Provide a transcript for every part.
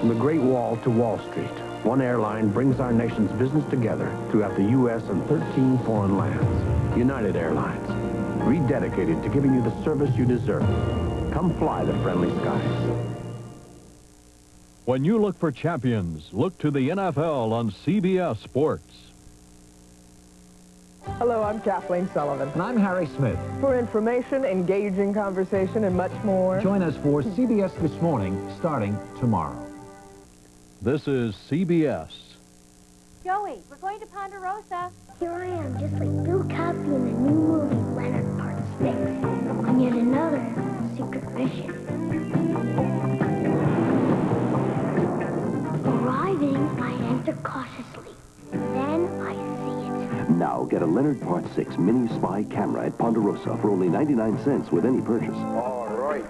From the Great Wall to Wall Street, one airline brings our nation's business together throughout the U.S. and 13 foreign lands. United Airlines, rededicated to giving you the service you deserve. Come fly the friendly skies. When you look for champions, look to the NFL on CBS Sports. Hello, I'm Kathleen Sullivan. And I'm Harry Smith. For information, engaging conversation, and much more, join us for CBS This Morning, starting tomorrow. This is CBS. Joey, we're going to Ponderosa. Here I am, just like Bill Cosby in the new movie, Leonard Part 6, on yet another secret mission. Arriving, I enter cautiously. Then I see it. Now get a Leonard Part 6 mini spy camera at Ponderosa for only 99 cents with any purchase. All right.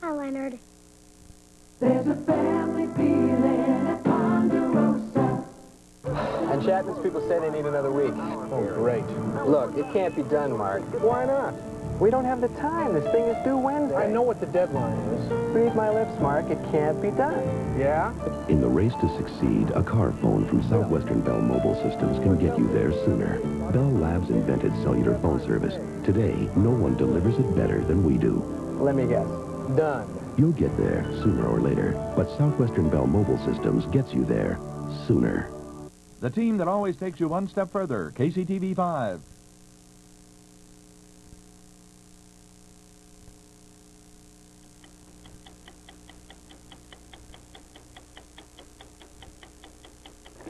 Hi, Leonard. There's a family feeling at Ponderosa. And Chapman's people say they need another week. Oh, great. Look, it can't be done, Mark. Why not? We don't have the time. This thing is due Wednesday. I know what the deadline is. Read my lips, Mark. It can't be done. Yeah? In the race to succeed, a car phone from Southwestern Bell Mobile Systems can get you there sooner. Bell Labs invented cellular phone service. Today, no one delivers it better than we do. Let me guess. Done. You'll get there sooner or later, but Southwestern Bell Mobile Systems gets you there sooner. The team that always takes you one step further, KCTV 5.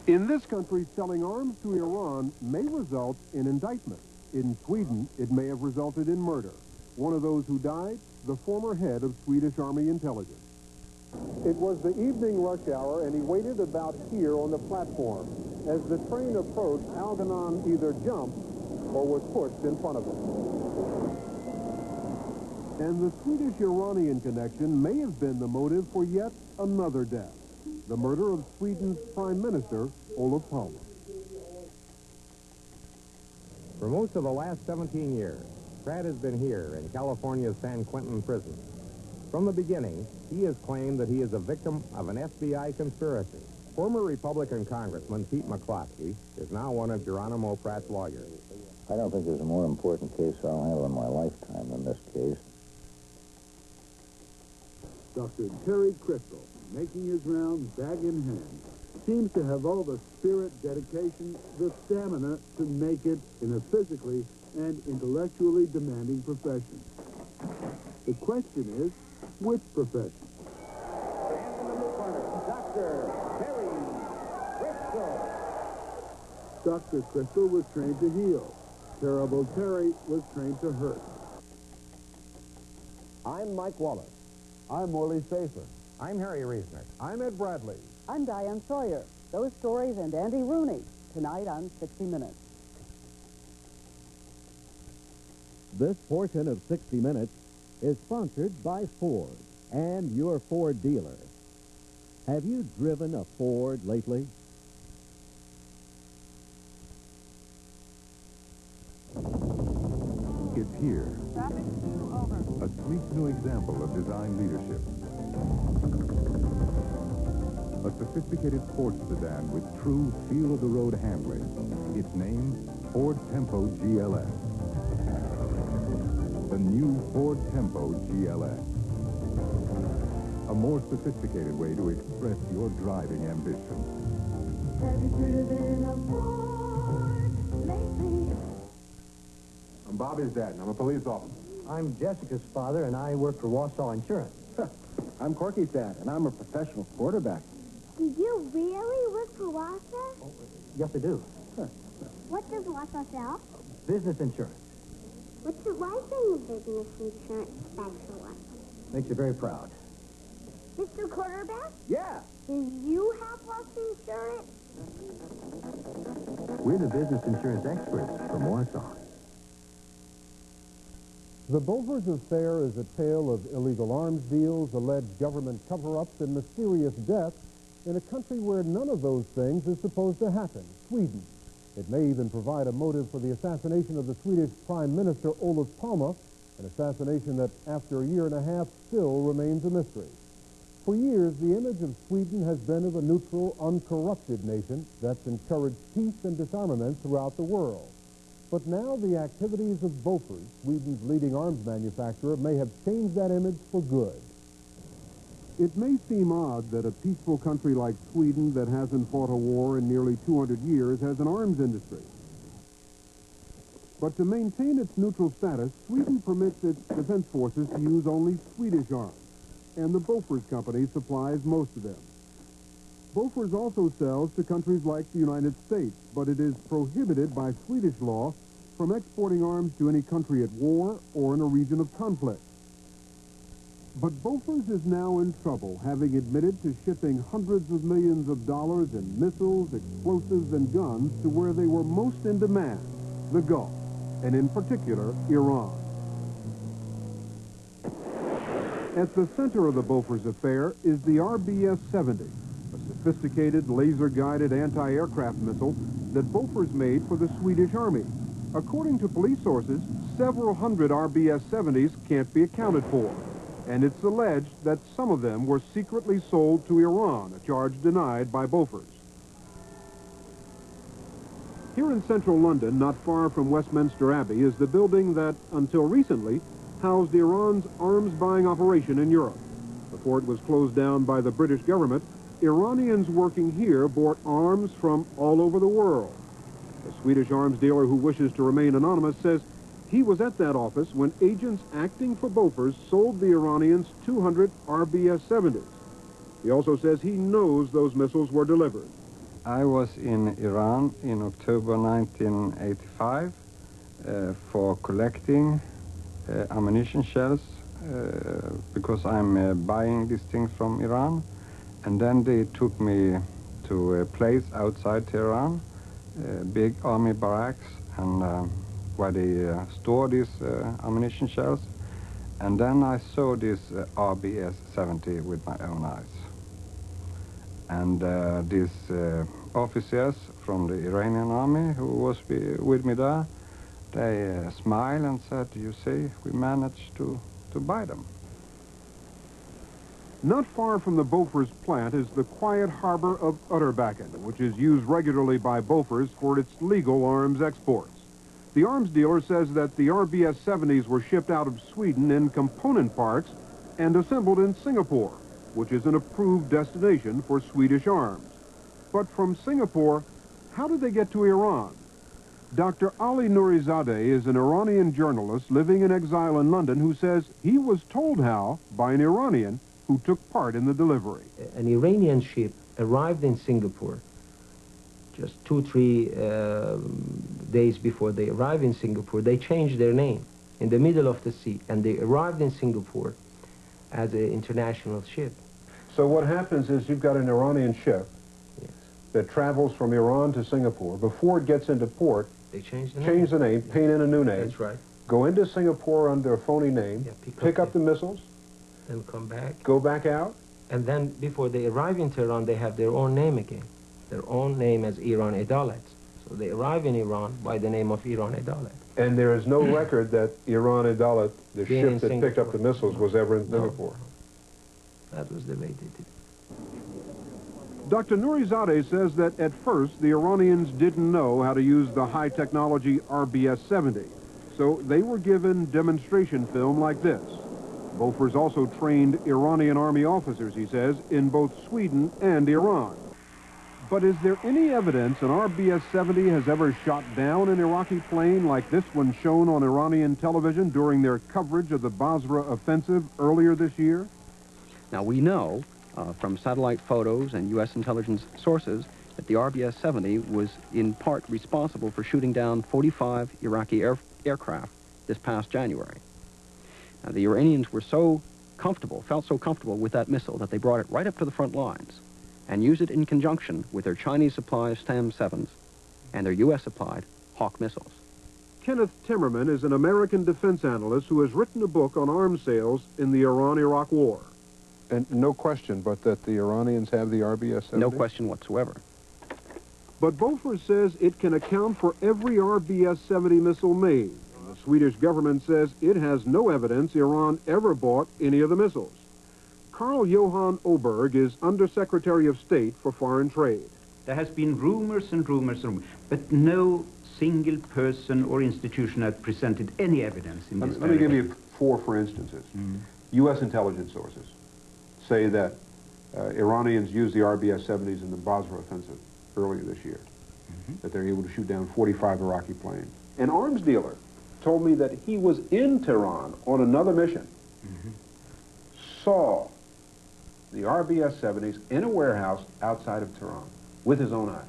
In this country, selling arms to Iran may result in indictment. In Sweden, it may have resulted in murder. One of those who died, the former head of Swedish Army intelligence. It was the evening rush hour, and he waited about here on the platform. As the train approached, Algernon either jumped or was pushed in front of him. And the Swedish-Iranian connection may have been the motive for yet another death. The murder of Sweden's Prime Minister, Olof Palme. For most of the last 17 years, Pratt has been here in California's San Quentin prison. From the beginning, he has claimed that he is a victim of an FBI conspiracy. Former Republican Congressman Pete McCloskey is now one of Geronimo Pratt's lawyers. I don't think there's a more important case I'll handle in my lifetime than this case. Dr. Terry Crystal, making his rounds bag in hand, seems to have all the spirit, dedication, the stamina to make it in a physically and intellectually demanding profession. The question is, which profession? And in the blue corner, Dr. Terry Crystal. Dr. Crystal was trained to heal. Terrible Terry was trained to hurt. I'm Mike Wallace. I'm Morley Safer. I'm Harry Reisner. I'm Ed Bradley. I'm Diane Sawyer. Those stories and Andy Rooney, tonight on 60 Minutes. This portion of 60 Minutes is sponsored by Ford and your Ford dealer. Have you driven a Ford lately? It's here. A sleek new example of design leadership. A sophisticated sports sedan with true feel-of-the-road handling. Its name, Ford Tempo GLS. The new Ford Tempo GLS. A more sophisticated way to express your driving ambition. Have you driven a Ford lately? I'm Bobby's dad, and I'm a police officer. I'm Jessica's father, and I work for Wausau Insurance. I'm Corky's dad, and I'm a professional quarterback. Do you really work for Wausau? Yes, I do. What does Wausau sell? Business insurance. What's it like being a business insurance specialist? Makes you very proud. Mr. Quarterback? Yeah. Do you have health insurance? We're the business insurance experts from Wausau. The Bofors Affair is a tale of illegal arms deals, alleged government cover-ups, and mysterious deaths in a country where none of those things is supposed to happen, Sweden. It may even provide a motive for the assassination of the Swedish Prime Minister Olof Palme, an assassination that, after a year and a half, still remains a mystery. For years, the image of Sweden has been of a neutral, uncorrupted nation that's encouraged peace and disarmament throughout the world. But now the activities of Bofors, Sweden's leading arms manufacturer, may have changed that image for good. It may seem odd that a peaceful country like Sweden that hasn't fought a war in nearly 200 years has an arms industry. But to maintain its neutral status, Sweden permits its defense forces to use only Swedish arms, and the Bofors company supplies most of them. Bofors also sells to countries like the United States, but it is prohibited by Swedish law from exporting arms to any country at war or in a region of conflict. But Bofors is now in trouble, having admitted to shipping hundreds of millions of dollars in missiles, explosives, and guns to where they were most in demand, the Gulf, and in particular, Iran. At the center of the Bofors Affair is the RBS-70, a sophisticated laser-guided anti-aircraft missile that Bofors made for the Swedish Army. According to police sources, several hundred RBS-70s can't be accounted for, and it's alleged that some of them were secretly sold to Iran, a charge denied by Bofors. Here in central London, not far from Westminster Abbey, is the building that, until recently, housed Iran's arms buying operation in Europe. Before it was closed down by the British government, Iranians working here bought arms from all over the world. A Swedish arms dealer who wishes to remain anonymous says he was at that office when agents acting for Bofors sold the Iranians 200 RBS-70s. He also says he knows those missiles were delivered. I was in Iran in October 1985 for collecting ammunition shells because I'm buying these things from Iran. And then they took me to a place outside Tehran, big army barracks, and where they store these ammunition shells. And then I saw this RBS-70 with my own eyes. And these officers from the Iranian army who was with me there, they smiled and said, "You see, we managed to buy them." Not far from the Bofors plant is the quiet harbor of Utterbacken, which is used regularly by Bofors for its legal arms exports. The arms dealer says that the RBS-70s were shipped out of Sweden in component parts and assembled in Singapore, which is an approved destination for Swedish arms. But from Singapore, how did they get to Iran? Dr. Ali Nourizadeh is an Iranian journalist living in exile in London who says he was told how by an Iranian who took part in the delivery. An Iranian ship arrived in Singapore just 2-3 days before they arrived in Singapore. They changed their name in the middle of the sea, and they arrived in Singapore as an international ship. So what happens is you've got an Iranian ship that travels from Iran to Singapore. Before it gets into port, they change the name, paint in a new name. That's right. Go into Singapore under a phony name, pick up the missiles, then come back, go back out, and then before they arrive in Tehran, they have their own name again, their own name as Iran Adalet. So they arrive in Iran by the name of Iran Adalet. And there is no record that Iran Adalet, the ship that picked up the missiles, was ever in Singapore. That was the way they did it. Dr. Nourizadeh says that at first the Iranians didn't know how to use the high-technology RBS-70, so they were given demonstration film like this. Bofors also trained Iranian army officers, he says, in both Sweden and Iran. But is there any evidence an RBS-70 has ever shot down an Iraqi plane like this one shown on Iranian television during their coverage of the Basra offensive earlier this year? Now, we know from satellite photos and U.S. intelligence sources that the RBS-70 was in part responsible for shooting down 45 Iraqi aircraft this past January. Now, the Iranians were so comfortable, felt so comfortable with that missile that they brought it right up to the front lines and used it in conjunction with their Chinese-supplied SAM-7s and their U.S.-supplied Hawk missiles. Kenneth Timmerman is an American defense analyst who has written a book on arms sales in the Iran-Iraq War. And no question but that the Iranians have the RBS-70? No question whatsoever. But Bofors says it can account for every RBS-70 missile made. And the Swedish government says it has no evidence Iran ever bought any of the missiles. Carl Johan Oberg is Undersecretary of State for Foreign Trade. There has been rumors and rumors and rumors, but no single person or institution has presented any evidence in this Let me give you four, for instances. U.S. intelligence sources say that Iranians used the RBS-70s in the Basra offensive earlier this year, that they're able to shoot down 45 Iraqi planes. An arms dealer told me that he was in Tehran on another mission, saw the RBS-70s in a warehouse outside of Tehran with his own eyes.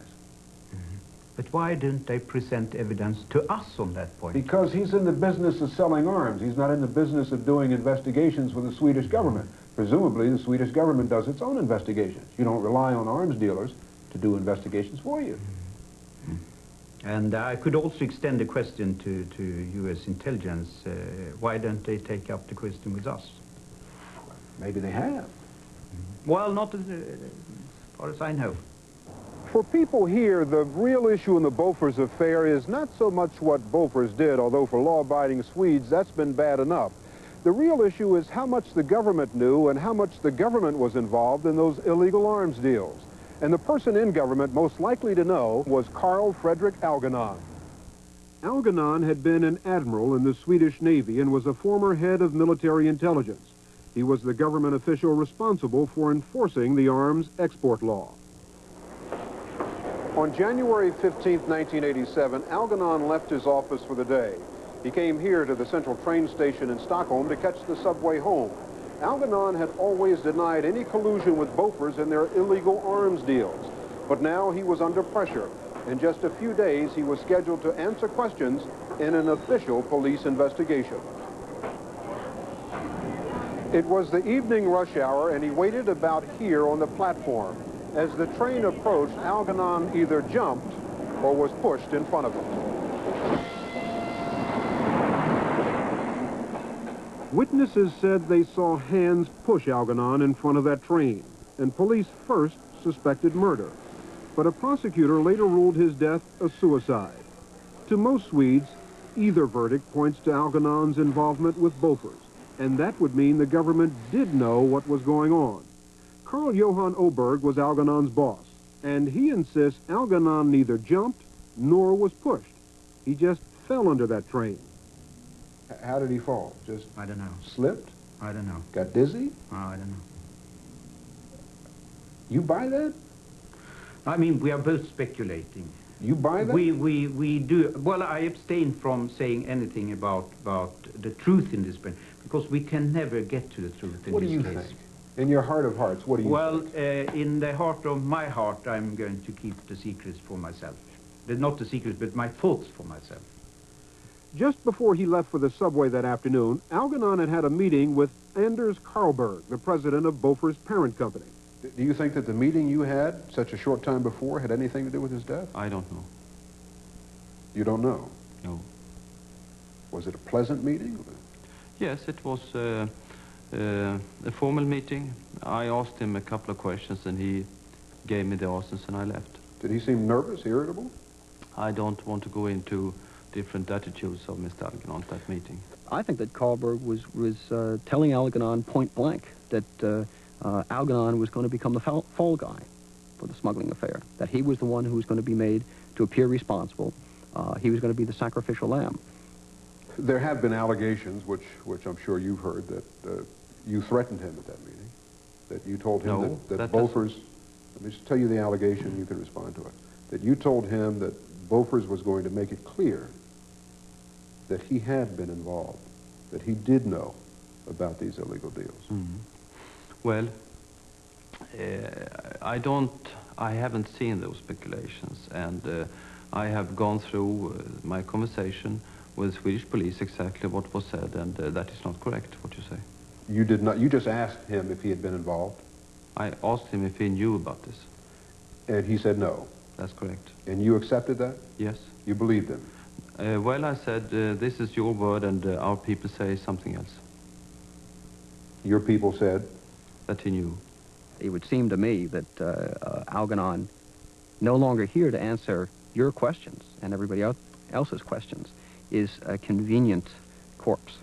But why don't they present evidence to us on that point? Because he's in the business of selling arms. He's not in the business of doing investigations for the Swedish government. Presumably, the Swedish government does its own investigations. You don't rely on arms dealers to do investigations for you. And I could also extend the question to U.S. intelligence. Why don't they take up the question with us? Maybe they have. Well, not as far as I know. For people here, the real issue in the Bofors affair is not so much what Bofors did, although for law-abiding Swedes, that's been bad enough. The real issue is how much the government knew and how much the government was involved in those illegal arms deals. And the person in government most likely to know was Carl Fredrik Algernon. Algernon had been an admiral in the Swedish Navy and was a former head of military intelligence. He was the government official responsible for enforcing the arms export law. On January 15, 1987, Algernon left his office for the day. He came here to the central train station in Stockholm to catch the subway home. Algernon had always denied any collusion with Bofors in their illegal arms deals. But now he was under pressure. In just a few days, he was scheduled to answer questions in an official police investigation. It was the evening rush hour, and he waited about here on the platform. As the train approached, Algernon either jumped or was pushed in front of him. Witnesses said they saw hands push Algernon in front of that train, and police first suspected murder. But a prosecutor later ruled his death a suicide. To most Swedes, either verdict points to Algernon's involvement with Bofors, and that would mean the government did know what was going on. Carl Johan Oberg was Algernon's boss, and he insists Algernon neither jumped nor was pushed. He just fell under that train. How did he fall? Just I don't know. Slipped? I don't know. Got dizzy? Oh, I don't know. You buy that? I mean, we are both speculating. You buy that? We do. Well, I abstain from saying anything about the truth in this, because we can never get to the truth in this case. What do you think? In your heart of hearts, what do you think? Well, in the heart of my heart, I'm going to keep the secrets for myself. Not the secrets, but my thoughts for myself. Just before he left for the subway that afternoon, Algernon had had a meeting with Anders Karlberg, the president of Bofors' parent company. Do you think that the meeting you had such a short time before had anything to do with his death? I don't know. You don't know? No. Was it a pleasant meeting? Yes, it was a formal meeting. I asked him a couple of questions and he gave me the answers and I left. Did he seem nervous, irritable? I don't want to go into different attitudes of Mr. Algernon at that meeting. I think that Karlberg was telling Algernon point blank that Algernon was going to become the fall guy for the smuggling affair, that he was the one who was going to be made to appear responsible. He was going to be the sacrificial lamb. There have been allegations, which I'm sure you've heard, that you threatened him at that meeting, that you told him that Bofors, let me just tell you the allegation, you can respond to it, that you told him that Bofors was going to make it clear that he had been involved, that he did know about these illegal deals. Mm-hmm. Well, I haven't seen those speculations, and I have gone through my conversation with Swedish police exactly what was said, and that is not correct, what you say. You did not, you just asked him if he had been involved? I asked him if he knew about this. And he said no? That's correct. And you accepted that? Yes. You believed him? Well, I said, this is your word, and our people say something else. Your people said? That he knew. It would seem to me that Algernon, no longer here to answer your questions and everybody else's questions, is a convenient corpse.